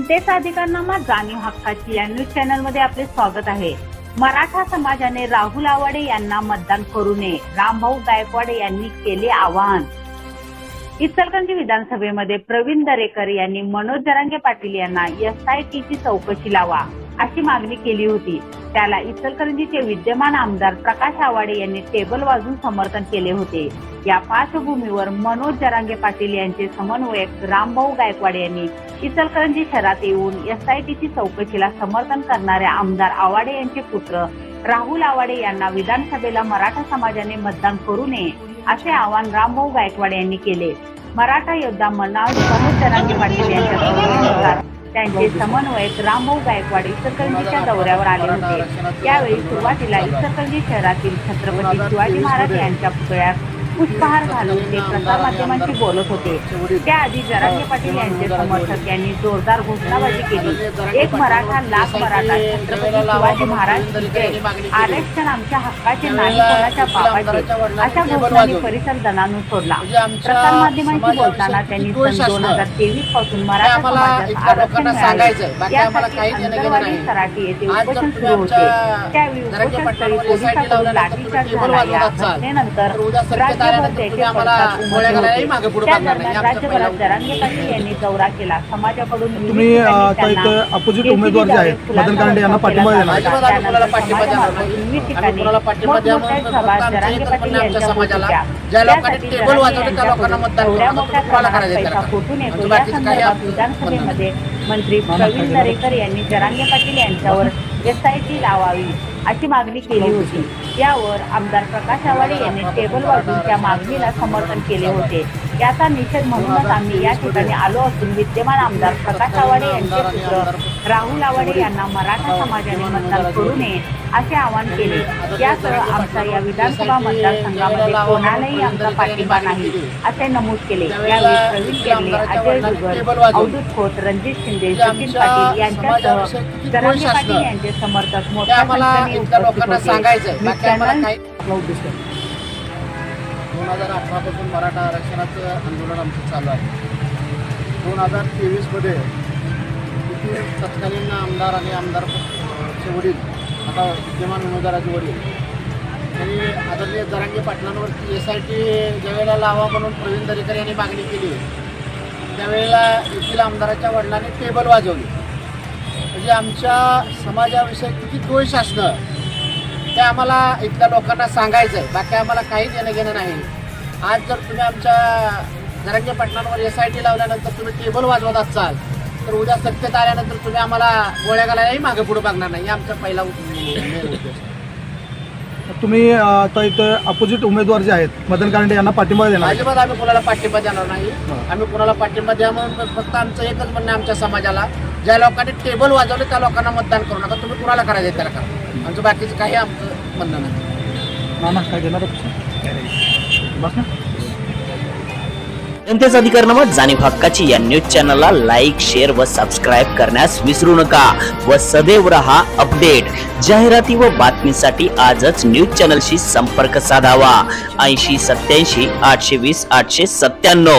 जनतेचा अधिकारनामा जाणीव हक्काची या न्यूज चॅनल मध्ये आपले स्वागत आहे। मराठा समाजाने राहुल आवाडे यांना मतदान करू नये, रामभाऊ गायकवाड यांनी केले आवाहन। इचलकरंजी विधानसभेमध्ये प्रवीण दरेकर यांनी मनोज जरांगे पाटील यांना SITची चौकशी लावा अशी मागणी केली होती। त्याला इचलकरंजीचे विद्यमान आमदार प्रकाश आवाडे यांनी टेबल वाजवून समर्थन केले होते। या पार्श्वभूमीवर मनोज जरांगे पाटील यांचे समन्वयक रामभाऊ गायकवाड यांनी इचलकरंजी शहरात येऊन SITची चौकशीला समर्थन करणाऱ्या आमदार आवाडे यांचे पुत्र राहुल आवाडे यांना विधानसभेला मराठा समाजाने मतदान करू नये असे आवाहन रामभाऊ गायकवाड यांनी केले। मराठा योद्धा मनोज जरांगे पाटील यांच्या त्यांचे समन्वयक रामभाऊ गायकवाड इचलकरंजीच्या दौऱ्यावर आले होते। यावेळी सुरुवातीला इचलकरंजी शहरातील छत्रपती शिवाजी महाराज यांच्या पुतळ्यात पुष्पहार घालून ते प्रसार माध्यमांशी बोलत होते। त्याआधी जरांगे पाटील यांचे समर्थक यांनी जोरदार घोषणाबाजी केली। एक मराठा लाख मराठा, छत्रपती शिवाजी महाराज आरक्षण आमच्या हक्काचे नाही, कोणाच्या बाबाचे अशा घोषणांनी परिसर दणाणून सोडला। प्रसार माध्यमांशी बोलताना त्यांनी सन 2023 पासून मराठा समाजास आरक्षण मिळाले यासाठी अंतरवाडी सराटी येथे उपोषण सुरू होते। त्यावेळी उपोषणस्थळी पोलिसांकडून लाठीचार्ज झाला। या घटनेनंतर राज्यभरात जरांगे पाटील यांनी दौरा केला। समाजाकडून तुम्ही अपोजिट उमेदवार जे आहेत मदन कांडे यांना पाठिंबा देणार जरांगे पाटील यांच्या समाजाला ज्या लोकांनी टेबल वाजवले त्या लोकांना मतदान कुठून येतो या संदर्भात विधानसभेमध्ये मंत्री प्रवीण दरेकर यांनी जरांगे पाटील यांच्यावर SIT लावावी अशी मागणी केली होती। यावर आमदार प्रकाश आवाडे यांनी टेबल वाजवून त्या मागणीला समर्थन केले होते। याचा निषेध म्हणूनच आम्ही या ठिकाणी आलो असून विद्यमान आमदार प्रकाश आवाडे यांचे पुत्र राहुल आवाडे यांना मराठा समाजाने मतदान करू नये असे आवाहन केले। यासह आमचा या विधानसभा मतदारसंघामध्ये कोणालाही आमचा पाठिंबा नाही असे नमूद केले। यावेळी प्रवीण केले, अजय दुगर, अवधूत खोत, रणजित शिंदे, सचिन पाटील यांच्यासह जरांगे पाटील यांचे समर्थक मोठ्या संख्येने उपस्थित होते। 2018 पासून मराठा आरक्षणाचं आंदोलन आमचं चालू आहे। 2023 मध्ये तत्कालीन आमदार आणि आमदारचे वडील, आता विद्यमान उमेदवाराचे वडील, त्यांनी आदरणीय जरांगे पाटलांवरती SIT ज्यावेळेला लावा म्हणून प्रवीण दरेकर यांनी मागणी केली, त्यावेळेला येथील आमदाराच्या वडिलांनी टेबल वाजवली। म्हणजे आमच्या समाजाविषयी किती द्वेष असणं ते आम्हाला इथल्या लोकांना सांगायचं आहे। बाकी आम्हाला काही देणं घेणं नाही। आज जर तुम्ही आमच्या जरांगे पाटलांवर SIT लावल्यानंतर तुम्ही टेबल वाजवत असाल तर उद्या सत्तेत आल्यानंतर तुम्ही आम्हाला गोळ्या घालायलाही मागे पुढे बघणार नाही। आमचा पहिला उद्देश। तुम्ही आता इथं अपोजिट उमेदवार जे आहेत मदन कांडे यांना पाठिंबा देणार? अजिबात आम्ही कोणाला पाठिंबा देणार नाही। आम्ही कोणाला पाठिंबा द्या म्हणून फक्त आमचं एकच म्हणणं, आमच्या समाजाला ज्या लोकांनी टेबल वाजवले त्या लोकांना मतदान करू नका। तुम्ही कुणाला करायचं त्याला करा, आमचं बाकीचं काही आमचं म्हणणं नाही। ना काय देणार बस ना। जनतेचा अधिकारनामा जाणीव हक्काची या न्यूज चॅनलला लाईक, शेअर व सबस्क्राईब करण्यास विसरू नका व सदैव रहा अपडेट। जाहिराती व बातमीसाठी आजच न्यूज चॅनलशी संपर्क साधावा। 80 87 820 897।